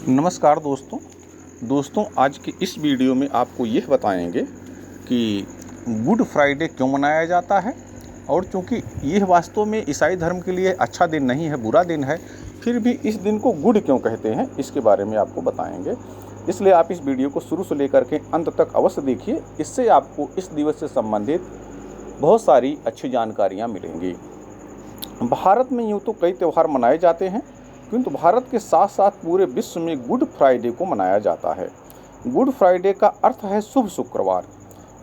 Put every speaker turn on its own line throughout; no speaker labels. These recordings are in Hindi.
नमस्कार दोस्तों आज की इस वीडियो में आपको यह बताएंगे कि गुड फ्राइडे क्यों मनाया जाता है। और चूँकि यह वास्तव में ईसाई धर्म के लिए अच्छा दिन नहीं है, बुरा दिन है, फिर भी इस दिन को गुड क्यों कहते हैं इसके बारे में आपको बताएंगे। इसलिए आप इस वीडियो को शुरू से लेकर के अंत तक अवश्य देखिए। इससे आपको इस दिवस से संबंधित बहुत सारी अच्छी जानकारियाँ मिलेंगी। भारत में यूँ तो कई त्यौहार मनाए जाते हैं, किंतु भारत के साथ साथ पूरे विश्व में गुड फ्राइडे को मनाया जाता है। गुड फ्राइडे का अर्थ है शुभ शुक्रवार।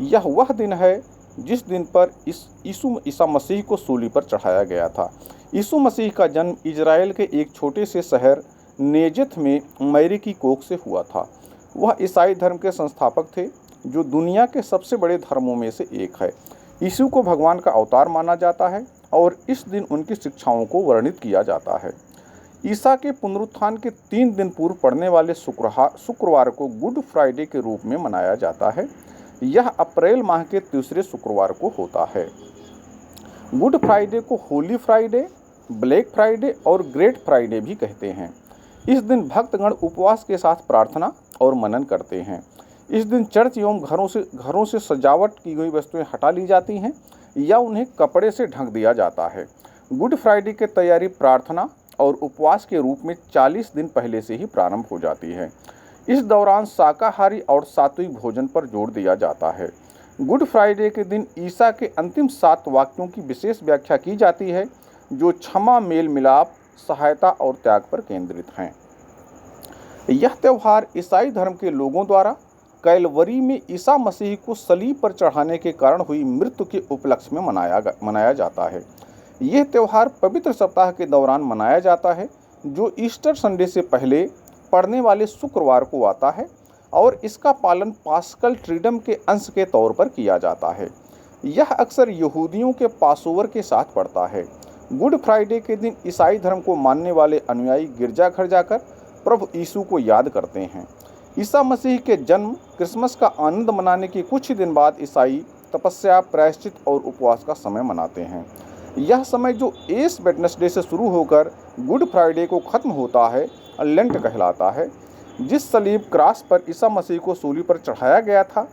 यह वह दिन है जिस दिन पर ईसा मसीह को सूली पर चढ़ाया गया था। यीशु मसीह का जन्म इजराइल के एक छोटे से शहर नेजत में मैरी की कोख से हुआ था। वह ईसाई धर्म के संस्थापक थे, जो दुनिया के सबसे बड़े धर्मों में से एक है। यीशु को भगवान का अवतार माना जाता है और इस दिन उनकी शिक्षाओं को वर्णित किया जाता है। ईसा के पुनरुत्थान के 3 दिन पूर्व पड़ने वाले शुक्रवार को गुड फ्राइडे के रूप में मनाया जाता है। यह अप्रैल माह के तीसरे शुक्रवार को होता है। गुड फ्राइडे को होली फ्राइडे, ब्लैक फ्राइडे और ग्रेट फ्राइडे भी कहते हैं। इस दिन भक्तगण उपवास के साथ प्रार्थना और मनन करते हैं। इस दिन चर्च एवं घरों से सजावट की गई वस्तुएं हटा ली जाती हैं या उन्हें कपड़े से ढक दिया जाता है। गुड फ्राइडे की तैयारी प्रार्थना और उपवास के रूप में 40 दिन पहले से ही प्रारंभ हो जाती है। इस दौरान शाकाहारी और सात्विक भोजन पर जोर दिया जाता है। गुड फ्राइडे के दिन ईसा के अंतिम 7 वाक्यों की विशेष व्याख्या की जाती है, जो क्षमा, मेल मिलाप, सहायता और त्याग पर केंद्रित हैं। यह त्यौहार ईसाई धर्म के लोगों द्वारा कैलवरी में ईसा मसीह को सलीब पर चढ़ाने के कारण हुई मृत्यु के उपलक्ष्य में मनाया जाता है। यह त्यौहार पवित्र सप्ताह के दौरान मनाया जाता है, जो ईस्टर संडे से पहले पड़ने वाले शुक्रवार को आता है, और इसका पालन पास्कल ट्रीडम के अंश के तौर पर किया जाता है। यह अक्सर यहूदियों के पासोवर के साथ पड़ता है। गुड फ्राइडे के दिन ईसाई धर्म को मानने वाले अनुयायी गिरजाघर जाकर प्रभु यीशु को याद करते हैं। ईसा मसीह के जन्म क्रिसमस का आनंद मनाने के कुछ ही दिन बाद ईसाई तपस्या, प्रायश्चित और उपवास का समय मनाते हैं। यह समय जो एश वेडनेसडे से शुरू होकर गुड फ्राइडे को खत्म होता है, लेंट कहलाता है। जिस सलीब क्रास पर ईसा मसीह को सूली पर चढ़ाया गया था,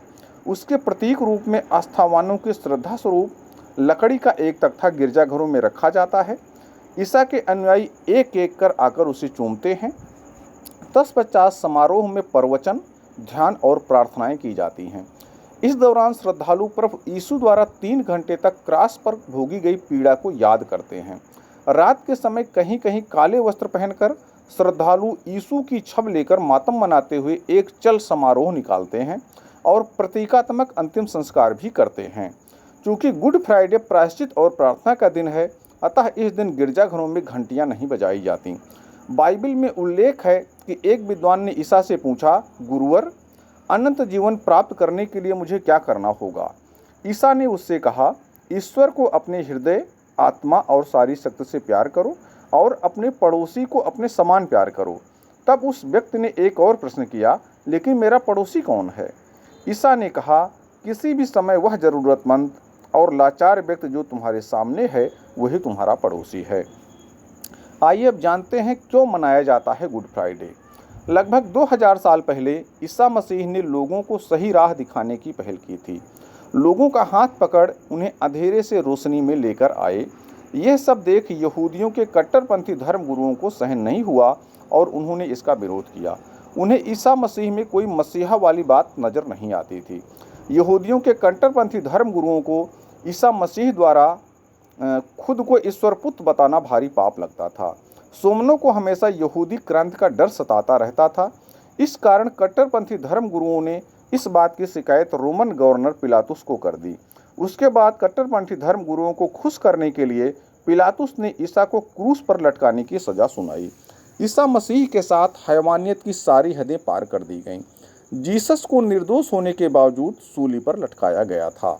उसके प्रतीक रूप में आस्थावानों की श्रद्धा स्वरूप लकड़ी का एक तख्ता गिरजाघरों में रखा जाता है। ईसा के अनुयायी एक एक कर आकर उसे चूमते हैं। तत्पश्चात समारोह में प्रवचन, ध्यान और प्रार्थनाएं की जाती हैं। इस दौरान श्रद्धालु प्रभु यीशु द्वारा 3 घंटे तक क्रास पर भोगी गई पीड़ा को याद करते हैं। रात के समय कहीं कहीं काले वस्त्र पहनकर श्रद्धालु यीशु की छब लेकर मातम मनाते हुए एक चल समारोह निकालते हैं और प्रतीकात्मक अंतिम संस्कार भी करते हैं। चूँकि गुड फ्राइडे प्रायश्चित और प्रार्थना का दिन है, अतः इस दिन गिरजाघरों में घंटियां नहीं बजाई जाती। बाइबल में उल्लेख है कि एक विद्वान ने ईसा से पूछा, गुरुवर, अनंत जीवन प्राप्त करने के लिए मुझे क्या करना होगा? ईसा ने उससे कहा, ईश्वर को अपने हृदय, आत्मा और सारी शक्ति से प्यार करो और अपने पड़ोसी को अपने समान प्यार करो। तब उस व्यक्ति ने एक और प्रश्न किया, लेकिन मेरा पड़ोसी कौन है? ईसा ने कहा, किसी भी समय वह जरूरतमंद और लाचार व्यक्ति जो तुम्हारे सामने है, वही तुम्हारा पड़ोसी है। आइए अब जानते हैं क्यों मनाया जाता है गुड फ्राइडे। लगभग 2000 साल पहले ईसा मसीह ने लोगों को सही राह दिखाने की पहल की थी। लोगों का हाथ पकड़ उन्हें अंधेरे से रोशनी में लेकर आए। यह सब देख यहूदियों के कट्टरपंथी धर्म गुरुओं को सहन नहीं हुआ और उन्होंने इसका विरोध किया। उन्हें ईसा मसीह में कोई मसीहा वाली बात नजर नहीं आती थी। यहूदियों के कट्टरपंथी धर्म गुरुओं को ईसा मसीह द्वारा खुद को ईश्वर पुत्र बताना भारी पाप लगता था। सोमनों को हमेशा यहूदी क्रांति का डर सताता रहता था। इस कारण कट्टरपंथी धर्म गुरुओं ने इस बात की शिकायत रोमन गवर्नर पिलातुस को कर दी। उसके बाद कट्टरपंथी धर्म गुरुओं को खुश करने के लिए पिलातुस ने ईसा को क्रूस पर लटकाने की सजा सुनाई। ईसा मसीह के साथ हैवानियत की सारी हदें पार कर दी गईं। जीसस को निर्दोष होने के बावजूद सूली पर लटकाया गया था।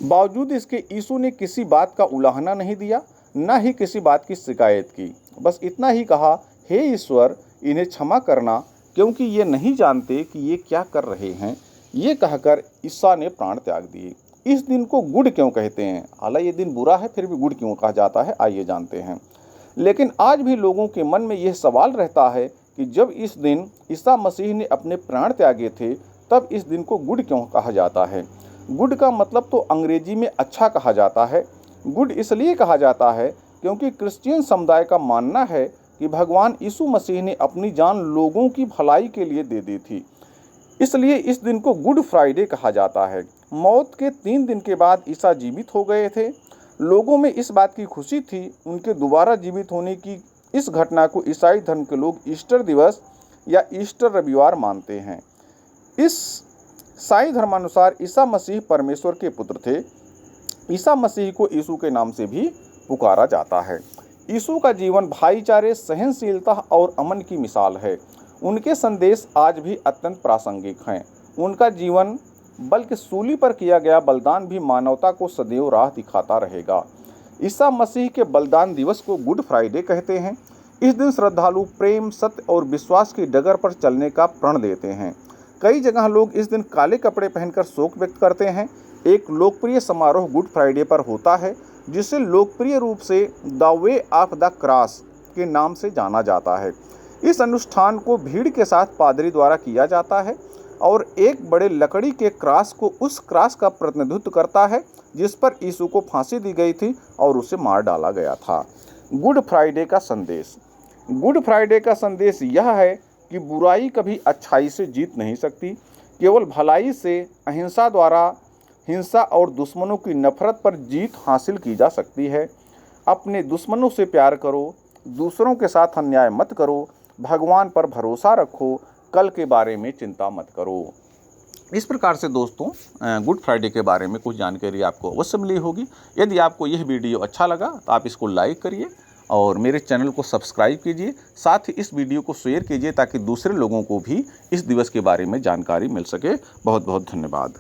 बावजूद इसके यीशु ने किसी बात का उलाहना नहीं दिया, न ही किसी बात की शिकायत की। बस इतना ही कहा, हे ईश्वर, इन्हें क्षमा करना, क्योंकि ये नहीं जानते कि ये क्या कर रहे हैं। ये कहकर ईसा ने प्राण त्याग दिए। इस दिन को गुड क्यों कहते हैं? हालांकि ये दिन बुरा है, फिर भी गुड क्यों कहा जाता है, आइए जानते हैं। लेकिन आज भी लोगों के मन में यह सवाल रहता है कि जब इस दिन ईसा मसीह ने अपने प्राण त्यागे थे तब इस दिन को गुड क्यों कहा जाता है। गुड का मतलब तो अंग्रेजी में अच्छा कहा जाता है। गुड इसलिए कहा जाता है क्योंकि क्रिश्चियन समुदाय का मानना है कि भगवान यीशु मसीह ने अपनी जान लोगों की भलाई के लिए दे दी थी, इसलिए इस दिन को गुड फ्राइडे कहा जाता है। मौत के 3 दिन के बाद ईसा जीवित हो गए थे। लोगों में इस बात की खुशी थी। उनके दोबारा जीवित होने की इस घटना को ईसाई धर्म के लोग ईस्टर दिवस या ईस्टर रविवार मानते हैं। इस ईसाई धर्मानुसार ईसा मसीह परमेश्वर के पुत्र थे। ईसा मसीह को यीशु के नाम से भी पुकारा जाता है। यीशु का जीवन भाईचारे, सहनशीलता और अमन की मिसाल है। उनके संदेश आज भी अत्यंत प्रासंगिक हैं। उनका जीवन बल्कि सूली पर किया गया बलिदान भी मानवता को सदैव राह दिखाता रहेगा। ईसा मसीह के बलिदान दिवस को गुड फ्राइडे कहते हैं। इस दिन श्रद्धालु प्रेम, सत्य और विश्वास की डगर पर चलने का प्रण लेते हैं। कई जगह लोग इस दिन काले कपड़े पहनकर शोक व्यक्त करते हैं। एक लोकप्रिय समारोह गुड फ्राइडे पर होता है जिसे लोकप्रिय रूप से the way of the cross के नाम से जाना जाता है। इस अनुष्ठान को भीड़ के साथ पादरी द्वारा किया जाता है और एक बड़े लकड़ी के क्रॉस को उस क्रॉस का प्रतिनिधित्व करता है जिस पर यीशु को फांसी दी गई थी और उसे मार डाला गया था। गुड फ्राइडे का संदेश। गुड फ्राइडे का संदेश यह है कि बुराई कभी अच्छाई से जीत नहीं सकती। केवल भलाई से, अहिंसा द्वारा हिंसा और दुश्मनों की नफरत पर जीत हासिल की जा सकती है। अपने दुश्मनों से प्यार करो, दूसरों के साथ अन्याय मत करो, भगवान पर भरोसा रखो, कल के बारे में चिंता मत करो। इस प्रकार से दोस्तों गुड फ्राइडे के बारे में कुछ जानकारी आपको अवश्य मिली होगी। यदि आपको यह वीडियो अच्छा लगा तो आप इसको लाइक करिए और मेरे चैनल को सब्सक्राइब कीजिए। साथ ही इस वीडियो को शेयर कीजिए ताकि दूसरे लोगों को भी इस दिवस के बारे में जानकारी मिल सके। बहुत बहुत धन्यवाद।